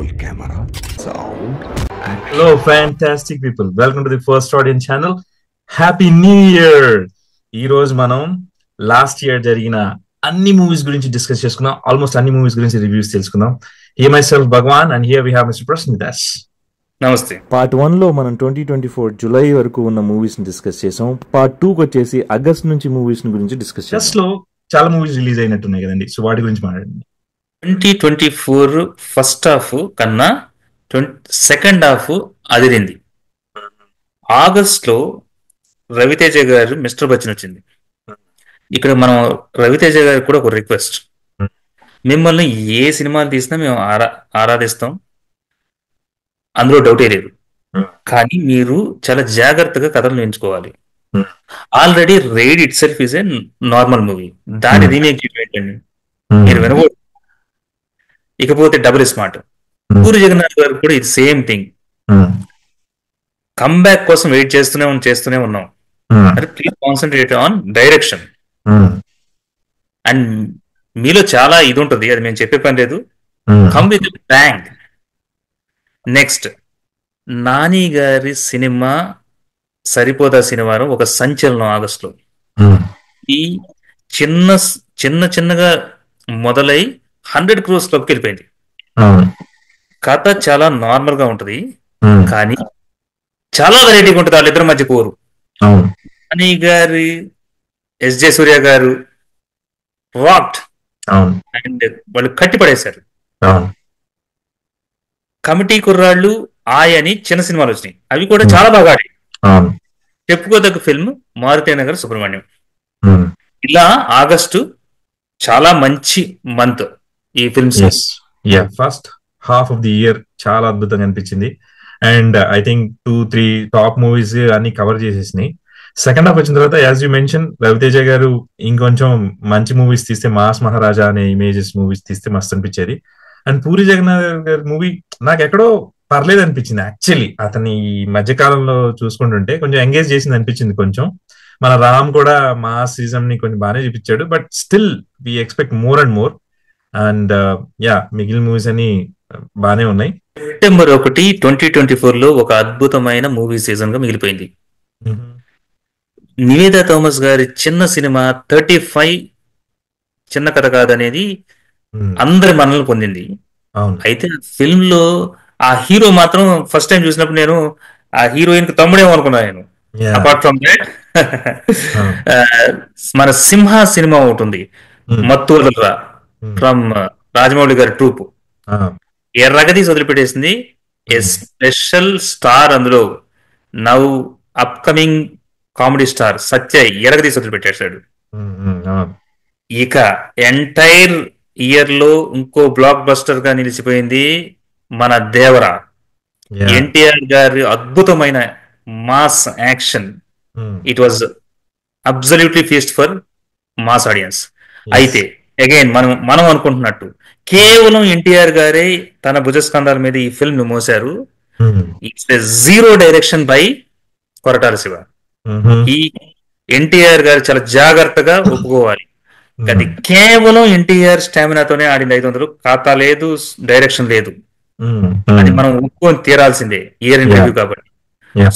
Roll camera, sound, action. Hello, fantastic people. Welcome to the First Audience channel. Happy New Year! ఈ రోజు మనం last year జరిగిన అన్ని movies గురించి discuss చేసుకుందాం. ఆల్మోస్ట్ అన్ని మూవీస్ గురించి రివ్యూస్ తెలుసుకుందాం. Here myself Bhagavan and here we have mister Prasan with us. నమస్తే. పార్ట్ 1 లో మనం 2024 జూలై వరకు ఉన్న మూవీస్ ని డిస్కస్ చేసాం. పార్ట్ 2 కి వచ్చేసి ఆగస్ట్ నుంచి మూవీస్ గురించి డిస్కస్ చేసాం. జస్ట్ లో చాలా మూవీస్ రిలీజ్ అయినట్టున్నాయి కదండి, సో వాటి గురించి మాట్లాడండి. 2024 ఫస్ట్ హాఫ్ కన్నా సెకండ్ హాఫ్ అదిరింది. ఆగస్ట్ లో రవితేజ గారు మిస్టర్ బచ్చన్ వచ్చింది. ఇక్కడ మనం రవితేజ గారు కూడా ఒక రిక్వెస్ట్, మిమ్మల్ని ఏ సినిమాలు తీసినా మేము ఆరాధిస్తాం, అందులో డౌటే లేదు. కానీ మీరు చాలా జాగ్రత్తగా కథలు ఎంచుకోవాలి. Already Raid itself is a normal movie, దాని రీమేక్ చేయటండి మీరు వినకూడదు. ఇకపోతే డబుల్ స్మార్ట్, పూరి జగన్నాథ్ గారు కూడా ఇది సేమ్ థింగ్. కమ్బ్యాక్ కోసం వెయిట్ చేస్తూనే ఉన్నాం. Please concentrate on direction. And మీలో చాలా ఇది ఉంటుంది, అది మేము చెప్పే పని లేదు. Come with bang. Next, Nani గారి సినిమా సరిపోదా శనివారం ఒక సంచలనం ఆగస్టులో. ఈ చిన్నగా మొదలై 100 crores లోకి వెళ్ళిపోయింది. కథ చాలా నార్మల్ గా ఉంటది, కానీ చాలా వెరైటీగా ఉంటుంది. వాళ్ళిద్దరి మధ్య పోరు. నాని గారి ఎస్జే సూర్య గారు రాక్డ్ అండ్ వాళ్ళు కట్టి పడేశారు. కమిటీ కుర్రాళ్ళు అని చిన్న సినిమాలు వచ్చినాయి, అవి కూడా చాలా బాగా ఆడాయి. చెప్పుకోదగ్గ ఫిల్మ్ మారుతీనగర్ సుబ్రహ్మణ్యం. ఇలా ఆగస్టు చాలా మంచి మంత్ ఈ films. First half of the year చాలా అద్భుతంగా అనిపించింది. And I think 2-3 top movies అన్ని కవర్ చేసేసినాయి. సెకండ్ హాఫ్ వచ్చిన తర్వాత యాజ్ యూ మెన్షన్, రవితేజ గారు ఇంకొంచెం మంచి మూవీస్ తీస్తే, మాస్ మహారాజా అనే ఇమేజెస్ మూవీస్ తీస్తే మస్తు అనిపించేది. అండ్ పూరి జగన్నాథ్ గారి మూవీ నాకు ఎక్కడో పర్లేదు అనిపించింది. యాక్చువల్లీ అతని ఈ మధ్యకాలంలో చూసుకుంటుంటే కొంచెం ఎంగేజ్ చేసింది అనిపించింది. కొంచెం మన రామ్ కూడా మాస్ సీజన్ ని కొంచెం బాగానే చూపించాడు, but still we expect more and more. And మిగిలిన మూవీస్ అని బాగానే ఉన్నాయి. సెప్టెంబర్ 1, 2024 లో ఒక అద్భుతమైన మూవీ సీజన్ గా మిగిలిపోయింది. నివేదా థామస్ గారి చిన్న సినిమా 35 చిన్న కథ కాదనేది అందరి మనల్ని పొందింది. అయితే ఫిల్మ్ లో ఆ హీరో మాత్రం ఫస్ట్ టైం చూసినప్పుడు నేను ఆ హీరోయిన్ కి తమ్ముడేమో అనుకున్నాను నేను. అపార్ట్ ఫ్రమ్ దాట్ మన సింహ సినిమా ఉంటుంది, మత్తూర్ల ఫ్రమ్ రాజమౌళి గారి ట్రూప్, ఎర్రగదీసి వదిలిపెట్టేసింది. ఏ స్పెషల్ స్టార్ అందులో, నవ్ అప్కమింగ్ కామెడీ స్టార్ సత్యయ్ ఎరగదీసి వదిలిపెట్టేశాడు. ఇక ఎంటైర్ ఇయర్ లో ఇంకో బ్లాక్ బస్టర్ గా నిలిచిపోయింది మన దేవరా. ఎన్టీఆర్ గారి అద్భుతమైన mass action. It was absolutely feast for mass audience. అయితే అగైన్ మనం అనుకుంటున్నట్టు కేవలం ఎన్టీఆర్ గారే తన భుజస్కంధాల మీద ఈ ఫిల్మ్ ను మోసారు. It's zero direction by Koratala Siva. ఈ ఎన్టీఆర్ గారు చాలా జాగ్రత్తగా ఒప్పుకోవాలి, అది కేవలం ఎన్టీఆర్ స్టామినాతోనే ఆడింది. 500 ఖాతా లేదు, డైరెక్షన్ లేదు, అది మనం ఒప్పుకొని తీరాల్సిందే ఇయర్ ఇన్ రివ్యూ కాబట్టి.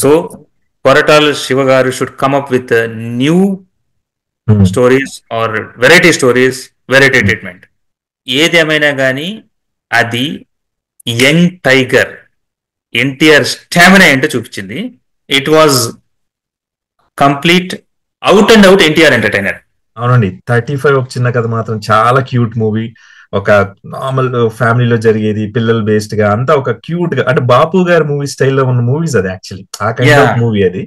So Koratala Siva garu should come up with new stories or variety stories, variety treatment. ఏదేమైనా కానీ అది యంగ్ టైగర్ ఎన్టీఆర్ స్టామినా ఏంటో చూపించింది. It was complete out and out NTR entertainer. అవునండి, 35 ఒక చిన్న కథ మాత్రం చాలా క్యూట్ మూవీ. ఒక నార్మల్ ఫ్యామిలీలో జరిగేది, పిల్లలు బేస్డ్ గా అంతా ఒక క్యూట్ గా, అంటే బాపు గారి మూవీ స్టైల్లో ఉన్న మూవీస్ అది. యాక్చువల్లీ ఆ కైండ్ ఆఫ్ మూవీ అది.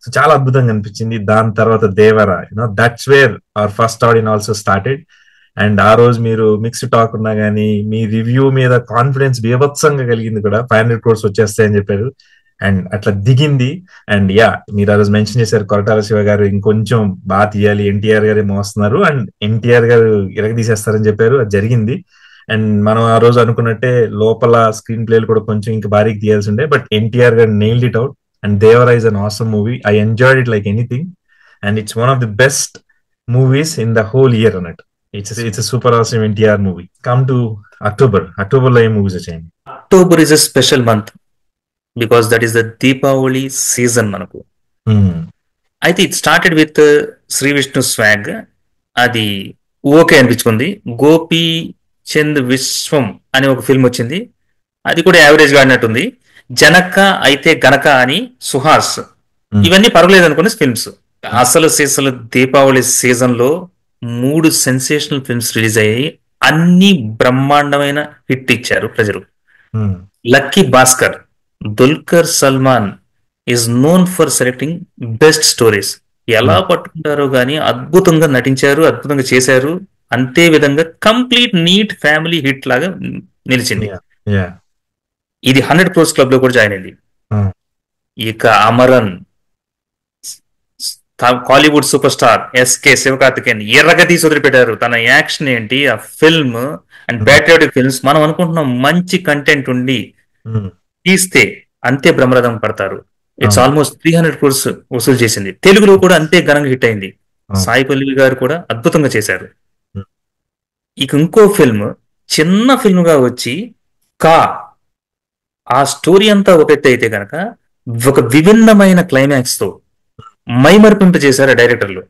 సో చాలా అద్భుతంగా అనిపించింది. దాని తర్వాత Devara, that's where hour first audience also started. And ఆ రోజు మీరు మిక్స్డ్ టాక్ ఉన్నా గానీ మీ రివ్యూ మీద కాన్ఫిడెన్స్ బీభత్సంగా కలిగింది కూడా. 500 crores వచ్చేస్తాయని చెప్పారు, అండ్ అట్లా దిగింది. అండ్ మీరు ఆ రోజు మెన్షన్ చేశారు కొరటాల శివ గారు ఇంకొంచెం బాగా తీయాలి, ఎన్టీఆర్ గారే మోస్తున్నారు అండ్ ఎన్టీఆర్ గారు ఇరగదీసేస్తారని చెప్పారు. అది జరిగింది. అండ్ మనం ఆ రోజు అనుకున్నట్టే లోపల స్క్రీన్ ప్లేలు కూడా కొంచెం ఇంకా భారీకి తీయాల్సి ఉండే, బట్ ఎన్టీఆర్ గారు nailed it out. And Devara is an awesome movie. I enjoyed it like anything, and it's one of the best movies in the whole year అన్నట్టు. It's a super awesome NTR movie. Come to October. October లో ఏ మూవీస్ వచ్చాయండి? October is a special month because that is the Deepavali season మనకు. అయితే it started with Sri Vishnu swag, అది okay అనిపించుకుంది. Gopichand Viswam అనే ఒక ఫిల్మ్ వచ్చింది, అది కూడా యావరేజ్ గా ఆడినట్టుంది. జనక అయితే గనక అని సుహాస్, ఇవన్నీ పర్వాలేదు అనుకునే ఫిల్మ్స్. అసలు దీపావళి సీజన్ లో 3 సెన్సేషనల్ ఫిల్మ్స్ రిలీజ్ అయ్యాయి, అన్ని బ్రహ్మాండమైన హిట్ ఇచ్చారు ప్రజలు. Lucky Bhaskar, Dulquer Salman is known for selecting best stories. ఎలా పట్టుకుంటారో గానీ అద్భుతంగా నటించారు, అద్భుతంగా చేశారు. అంతే విధంగా కంప్లీట్ నీట్ ఫ్యామిలీ హిట్ లాగా నిలిచింది. ఇది 100 crores క్లబ్ లో కూడా జాయిన్ అయింది. ఇక అమరన్, కాలీవుడ్ సూపర్ స్టార్ ఎస్కే శివకార్తికేయన్ ఎర్రగది వదిలిపెట్టారు. తన యాక్షన్ ఏంటి, ఆ ఫిల్మ్ అండ్ ప్యాట్రియాటిక్ ఫిల్మ్స్ మనం అనుకుంటున్నాం మంచి కంటెంట్ ఉండి తీస్తే అంతే బ్రహ్మరథం పడతారు. ఇట్స్ ఆల్మోస్ట్ 300 crores వసూలు చేసింది. తెలుగులో కూడా అంతే ఘనంగా హిట్ అయింది. సాయి పల్లవి గారు కూడా అద్భుతంగా చేశారు. ఇక ఇంకో ఫిల్మ్ చిన్న ఫిల్మ్ గా వచ్చి కా, ఆ స్టోరీ అంతా ఒక ఎత్తు అయితే కనుక ఒక విభిన్నమైన క్లైమాక్స్ తో మైమర్పింప చేశారు డైరెక్టర్లు.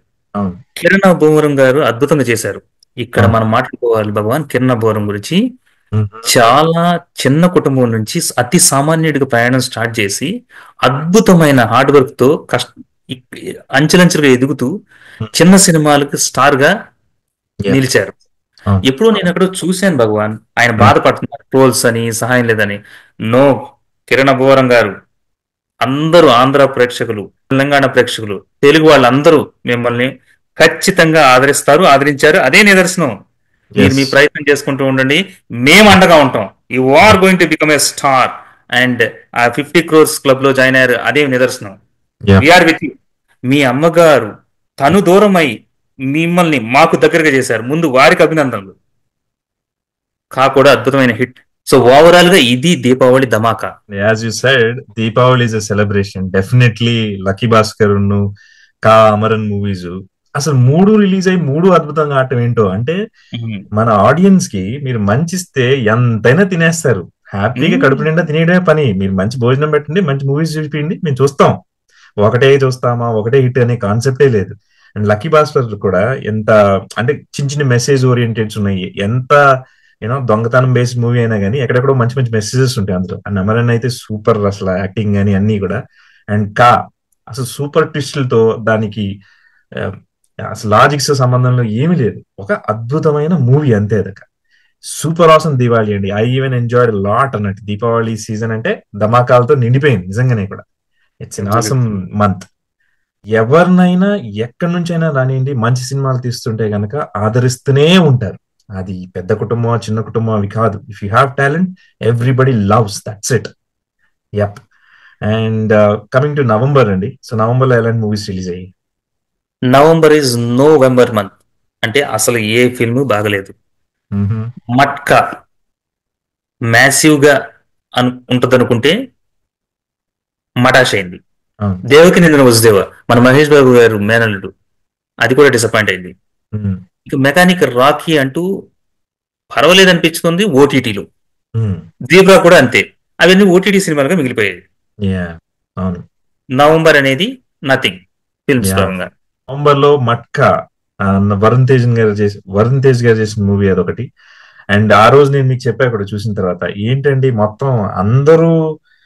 కిరణ్ అబ్బోవరం గారు అద్భుతంగా చేశారు. ఇక్కడ మనం మాట్లాడుకోవాలి భగవాన్ కిరణ్ అబ్బోవరం గురించి. చాలా చిన్న కుటుంబం నుంచి అతి సామాన్యుడిగా ప్రయాణం స్టార్ట్ చేసి అద్భుతమైన హార్డ్ వర్క్ తో అంచెలంచెలుగా ఎదుగుతూ చిన్న సినిమాలకు స్టార్ గా నిలిచారు. ఎప్పుడు నేను ఎక్కడో చూశాను భగవాన్, ఆయన బాధపడుతున్నారు ట్రోల్స్ అని, సహాయం లేదని. నో, కిరణ్ అబ్బోవరం గారు, అందరూ ఆంధ్ర ప్రేక్షకులు, తెలంగాణ ప్రేక్షకులు, తెలుగు వాళ్ళందరూ మిమ్మల్ని ఖచ్చితంగా ఆదరిస్తారు, ఆదరించారు. అదే నిదర్శనం. మీరు మీ ప్రయత్నం చేసుకుంటూ ఉండండి, మేము అండగా ఉంటాం. You are going to become a star. And ఆ 50 crores క్లబ్ లో జాయిన్ అయ్యారు, అదే నిదర్శనం. We are with you. మీ అమ్మగారు తను దూరమై మిమ్మల్ని మాకు దగ్గరగా చేశారు, ముందు వారికి అభినందనలు. కూడా అద్భుతమైన హిట్. సో ఓవరాల్ గా ఇది దీపావళి ధమాకా. As you said, Deepavali is a celebration. Definitely Lucky Bhaskar కా, అమరన్ మూవీస్ అసలు 3 రిలీజ్ అయ్యి 3 అద్భుతంగా ఆడటం ఏంటో అంటే, మన ఆడియన్స్ కి మీరు మంచిస్తే ఎంతైనా తినేస్తారు. హ్యాపీగా కడుపు నిండా తినేయడమే పని. మీరు మంచి భోజనం పెట్టండి, మంచి మూవీస్ చూపించండి, మేము చూస్తాం. ఒకటే చూస్తామా, ఒకటే హిట్ అనే కాన్సెప్టే లేదు. అండ్ లక్కీ భాస్కర్ కూడా ఎంత అంటే చిన్న చిన్న మెసేజ్ ఓరియంటెడ్స్ ఉన్నాయి. ఎంత దొంగతనం బేస్డ్ మూవీ అయినా కానీ ఎక్కడెక్కడో మంచి మంచి మెసేజెస్ ఉంటాయి అందులో. అండ్ అమరన్ అయితే సూపర్, అసలు యాక్టింగ్ కానీ అన్ని కూడా. అండ్ కా అసలు సూపర్ ట్విస్టులతో, దానికి అసలు లాజిక్స్ సంబంధంలో ఏమీ లేదు, ఒక అద్భుతమైన మూవీ అంతే. అదొక సూపర్ ఆసమ్ దివాళీ అండి. ఐ ఈవెన్ ఎంజాయ్డ్ లాట్ అన్నట్టు. దీపావళి సీజన్ అంటే ధమాకాలతో నిండిపోయింది నిజంగానే కూడా. It's an awesome month. ఎవరినైనా ఎక్కడి నుంచైనా రానియండి, మంచి సినిమాలు తీస్తుంటే కనుక ఆదరిస్తూనే ఉంటారు. అది పెద్ద కుటుంబం చిన్న కుటుంబం అవి కాదు. If you have talent, everybody loves, that's it. Yup. And coming to November అండి. సో నవంబర్ లో ఎలాంటి మూవీస్ రిలీజ్ అయ్యాయి? November is November month. అంటే అసలు ఏ ఫిల్మ్ బాగలేదు. మట్కా మ్యాసివ్ గా ఉంటది అనుకుంటే మటాష్ అయింది. దేవకి నిందిన వసుదేవ, మన మహేష్ బాబు గారు మేనల్లుడు, అది కూడా డిసప్పాయింట్ అయింది. ఇక మెకానిక్ రాకీ అంటూ పర్వాలేదు అనిపించుకుంది ఓటీటీలో. దీబ్రా కూడా అంతే. అవన్నీ ఓటీటీ సినిమాలుగా మిగిలిపోయాయి. నవంబర్ అనేది నథింగ్ ఫిల్మ్స్ పరంగా. నవంబర్ లో మట్కా, వరుణ్ తేజ్ గారు చేసిన మూవీ అదొకటి. అండ్ ఆ రోజు నేను మీకు చెప్పా కూడా చూసిన తర్వాత, ఏంటండి మొత్తం అందరూ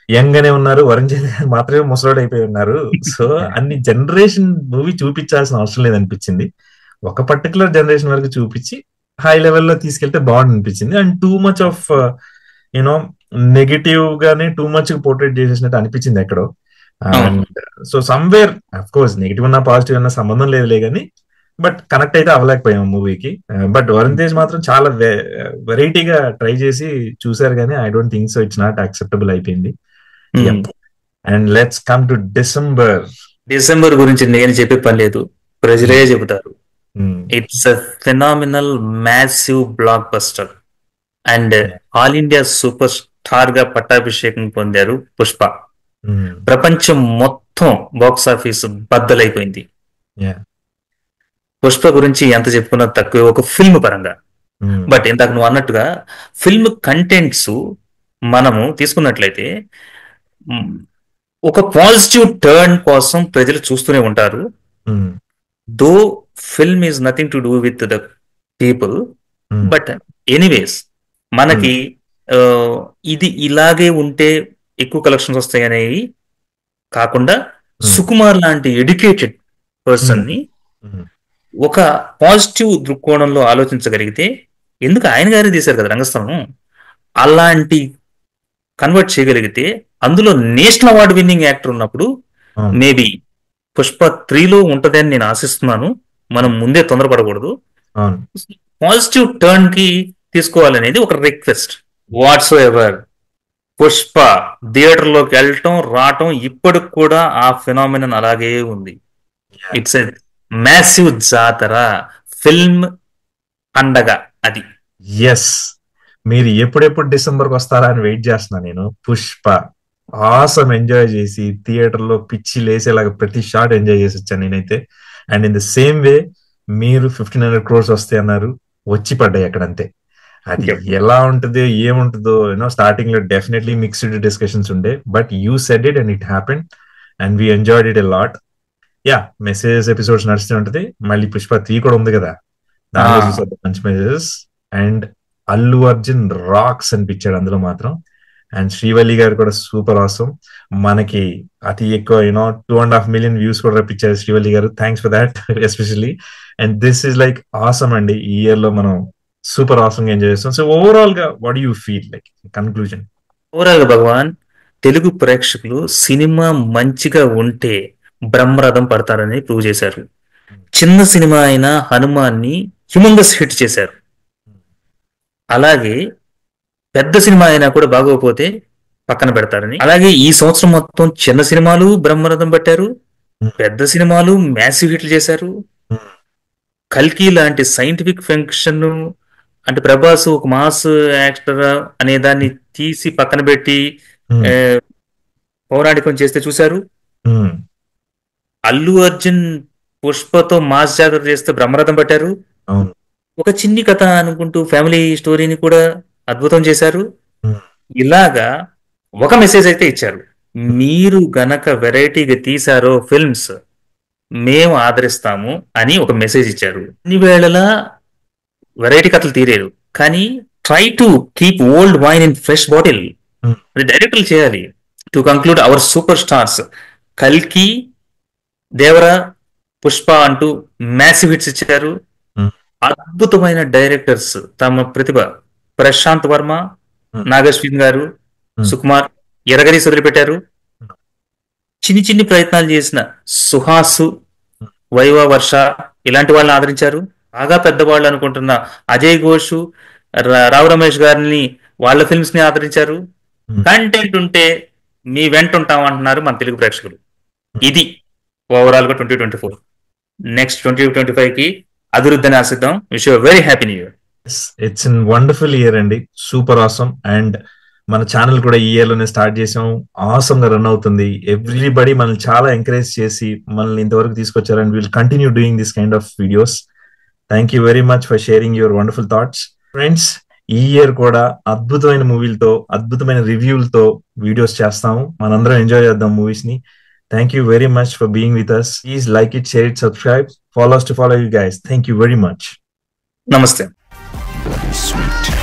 యంగ్ గానే ఉన్నారు, వరుణ్ తేజ్ గారు మాత్రమే ముసలాడు అయిపోయి ఉన్నారు. సో అన్ని జనరేషన్ మూవీ చూపించాల్సిన అవసరం లేదనిపించింది. ఒక పర్టికులర్ జనరేషన్ వరకు చూపించి హై లెవెల్లో తీసుకెళ్తే బాగుంది అనిపించింది. And too much of negative గానే టూ మచ్ పోర్ట్రేట్ చేసేసినట్టు అనిపించింది ఎక్కడో. So somewhere of course negative అన్నా పాజిటివ్ అన్నా సంబంధం లేదులే కానీ, బట్ కనెక్ట్ అయితే అవ్వలేకపోయాం మూవీకి. బట్ వరుణ్ తేజ్ మాత్రం చాలా వెరైటీగా ట్రై చేసి చూసారు కానీ I don't think so it's not acceptable అయిపోయింది. And let's come to December. December గురించి నేను చెప్పే పని లేదు, ప్రజలే చెబుతారు. It's a phenomenal massive blockbuster. And all India super star గా పట్టాభిషేకం పొందారు పుష్ప. ప్రపంచం మొత్తం బాక్స్ ఆఫీస్ బద్దలైపోయింది. పుష్ప గురించి ఎంత చెప్పుకున్నా తక్కువ ఒక ఫిల్మ్ పరంగా. బట్ ఇందాక నువ్వు అన్నట్టుగా ఫిల్మ్ కంటెంట్స్ మనము తీసుకున్నట్లయితే ఒక పాజిటివ్ టర్న్ కోసం ప్రజలు చూస్తూనే ఉంటారు. Though film is nothing to do with the people, but anyways మనకి ఇది ఇలాగే ఉంటే ఎక్కువ కలెక్షన్స్ వస్తాయి అనేవి కాకుండా సుకుమార్ లాంటి ఎడ్యుకేటెడ్ పర్సన్ ని ఒక పాజిటివ్ దృక్కోణంలో ఆలోచించగలిగితే, ఎందుకు ఆయన గారే తీశారు కదా రంగస్థలం, అలాంటి కన్వర్ట్ చేయగలిగితే అందులో నేషనల్ అవార్డు విన్నింగ్ యాక్టర్ ఉన్నప్పుడు మేబీ పుష్ప 3లో ఉంటదని నేను ఆశిస్తున్నాను. మనం ముందే తొందరపడకూడదు. పాజిటివ్ టర్న్ కి తీసుకోవాలనేది ఒక request. Whatsoever Pushpa theatre లోకి వెళ్ళటం రావటం ఇప్పటికి కూడా ఆ ఫినామినన్ అలాగే ఉంది. It's a massive jatara, film పండగ అది. ఎస్, మీరు ఎప్పుడెప్పుడు డిసెంబర్కి వస్తారా అని వెయిట్ చేస్తున్నా నేను. పుష్ప ఆసమ్ ఎంజాయ్ చేసి థియేటర్ లో పిచ్చి లేసేలాగా ప్రతి షాట్ ఎంజాయ్ చేసి వచ్చాను నేనైతే. And in the same way మీరు 1500 crores వస్తాయి అన్నారు, వచ్చి పడ్డాయి అక్కడంతే. అది ఎలా ఉంటుందో ఏముంటుందో స్టార్టింగ్ లో డెఫినెట్లీ మిక్స్డ్ డిస్కషన్స్ ఉండే, but you said it and it happened and we enjoyed it a lot. Yeah, messages episodes నడుస్తూ ఉంటది. మళ్ళీ పుష్ప 3 కూడా ఉంది కదా, దానిలో చూసారు మంచి messages. And Allu Arjun rocks అనిపించాడు అందులో మాత్రం. అండ్ శ్రీవల్లి గారు కూడా సూపర్ ఆసమ్. మనకి అతి ఎక్కువ 2.5 million వ్యూస్ కూడా రప్పించారు శ్రీవల్లి గారు. Thanks for that especially. And this is like awesome అండి. ఈ ఇయర్ లో మనం సూపర్ ఆసమ్ గా ఎంజాయ్ చేస్తాం. సో ఓవరాల్ గా what do you feel like conclusion? Overall గా భగవాన్, తెలుగు ప్రేక్షకులు సినిమా మంచిగా ఉంటే బ్రహ్మరథం పడతారని ప్రూవ్ చేశారు. చిన్న సినిమా అయిన హనుమాన్ని హ్యూమంగస్ హిట్ చేశారు. అలాగే పెద్ద సినిమా అయినా కూడా బాగోకపోతే పక్కన పెడతారని. అలాగే ఈ సంవత్సరం మొత్తం చిన్న సినిమాలు బ్రహ్మరథం పట్టారు, పెద్ద సినిమాలు మ్యాసివ్ హిట్లు చేశారు. కల్కి లాంటి సైంటిఫిక్ ఫంక్షన్ అంటే ప్రభాస్ ఒక మాస్ యాక్టర్ అనే దాన్ని తీసి పక్కన పెట్టి పౌరాణికం చేస్తే చూశారు. అల్లు అర్జున్ పుష్పతో మాస్ జాతర చేస్తే బ్రహ్మరథం పట్టారు. ఒక చిన్ని కథ అనుకుంటూ ఫ్యామిలీ స్టోరీని కూడా అద్భుతం చేశారు. ఇలాగా ఒక మెసేజ్ అయితే ఇచ్చారు, మీరు గనక వెరైటీగా తీశారో ఫిల్మ్స్ మేము ఆదరిస్తాము అని ఒక మెసేజ్ ఇచ్చారు. ఇన్ని వేళలా వెరైటీ కథలు తీరేరు, కానీ try to keep old wine in fresh bottle. అది డైరెక్టర్లు చేయాలి. To conclude our super stars కల్కి, దేవరా, పుష్ప అంటూ మ్యాసివ్ హిట్స్ ఇచ్చారు. అద్భుతమైన డైరెక్టర్స్ తమ ప్రతిభ, ప్రశాంత్ వర్మ, నాగశ్విన్ గారు, సుకుమార్, ఎరగదీసి వదిలిపెట్టారు. చిన్ని చిన్ని ప్రయత్నాలు చేసిన సుహాసు, వైవా, వర్ష ఇలాంటి వాళ్ళని ఆదరించారు. బాగా పెద్దవాళ్ళు అనుకుంటున్న అజయ్ ఘోష్, రావు రమేష్ గారిని వాళ్ళ ఫిల్మ్స్ ని ఆదరించారు. కంటెంట్ ఉంటే మీ వెంట ఉంటాం అంటున్నారు మన తెలుగు ప్రేక్షకులు. ఇది ఓవరాల్ గా 2024. నెక్స్ట్ 2025 కి అభివృద్ధిని ఆశిద్దాం. Wish you very happy new year. It's an wonderful year అండి, సూపర్ ఆసమ్. అండ్ మన ఛానల్ కూడా ఈ ఇయర్ లోనే స్టార్ట్ చేసాం, ఆసమ్ గా రన్ అవుతుంది. ఎవ్రీబడి మనల్ని చాలా ఎంకరేజ్ చేసి మనల్ని ఇంతవరకు తీసుకొచ్చారు. And will continue doing this kind of videos. Thank you very much for sharing your wonderful thoughts. Friends, ఈ ఇయర్ కూడా అద్భుతమైన మూవీలతో, అద్భుతమైన రివ్యూలతో వీడియోస్ చేస్తాము. మనందరం ఎంజాయ్ చేద్దాం మూవీస్ ని. Thank you very much for being with us. Please like it, share it, subscribe. Follow us to follow you guys. Thank you very much. Namaste. Bloody sweet.